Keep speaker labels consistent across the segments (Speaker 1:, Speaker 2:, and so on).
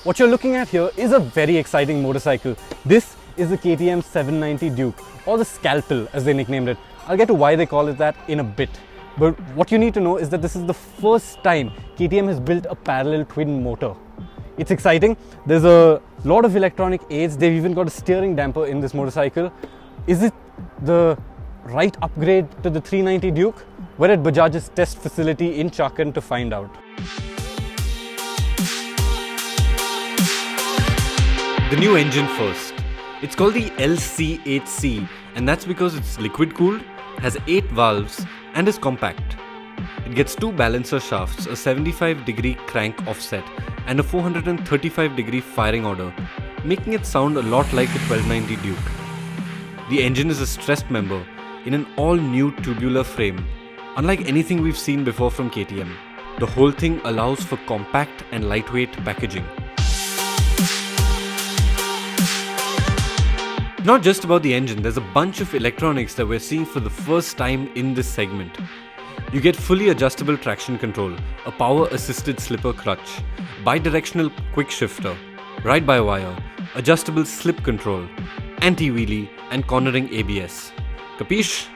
Speaker 1: What you're looking at here is a very exciting motorcycle. This is the KTM 790 Duke, or the Scalpel as they nicknamed it. I'll get to why they call it that in a bit. But what you need to know is that this is the first time KTM has built a parallel twin motor. It's exciting. There's a lot of electronic aids. They've even got a steering damper in this motorcycle. Is it the right upgrade to the 390 Duke? We're at Bajaj's test facility in Chakan to find out. The new engine first. It's called the LC8C, and that's because it's liquid cooled, has 8 valves and is compact. It gets 2 balancer shafts, a 75-degree crank offset and a 435-degree firing order, making it sound a lot like a 1290 Duke. The engine is a stressed member in an all-new tubular frame, unlike anything we've seen before from KTM. The whole thing allows for compact and lightweight packaging. Not just about the engine, there's a bunch of electronics that we're seeing for the first time in this segment. You get fully adjustable traction control, a power-assisted slipper clutch, bi-directional quick shifter, ride-by-wire, adjustable slip control, anti-wheelie and cornering ABS. Capiche?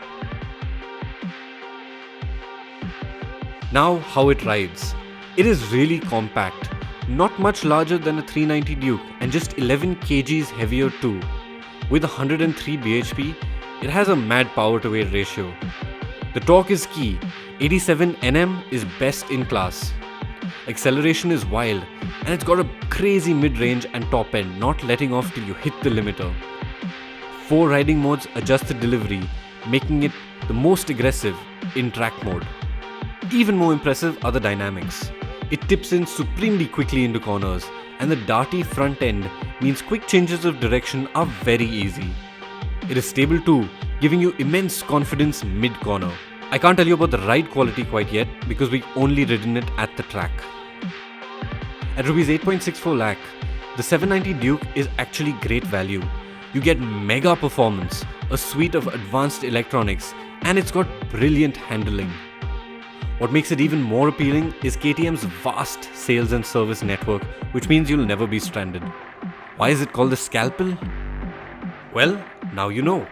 Speaker 1: Now how it rides. It is really compact, not much larger than a 390 Duke and just 11 kgs heavier too. With 103 bhp, it has a mad power to weight ratio. The torque is key. 87 Nm is best in class. Acceleration is wild, and it's got a crazy mid-range and top end, not letting off till you hit the limiter. 4 riding modes adjust the delivery, making it the most aggressive in track mode. Even more impressive are the dynamics. It tips in supremely quickly into corners, and the darty front end means quick changes of direction are very easy. It is stable too, giving you immense confidence mid-corner. I can't tell you about the ride quality quite yet because we've only ridden it at the track. At Rs 8.64 lakh, the 790 Duke is actually great value. You get mega performance, a suite of advanced electronics, and it's got brilliant handling. What makes it even more appealing is KTM's vast sales and service network, which means you'll never be stranded. Why is it called the Scalpel? Well, now you know.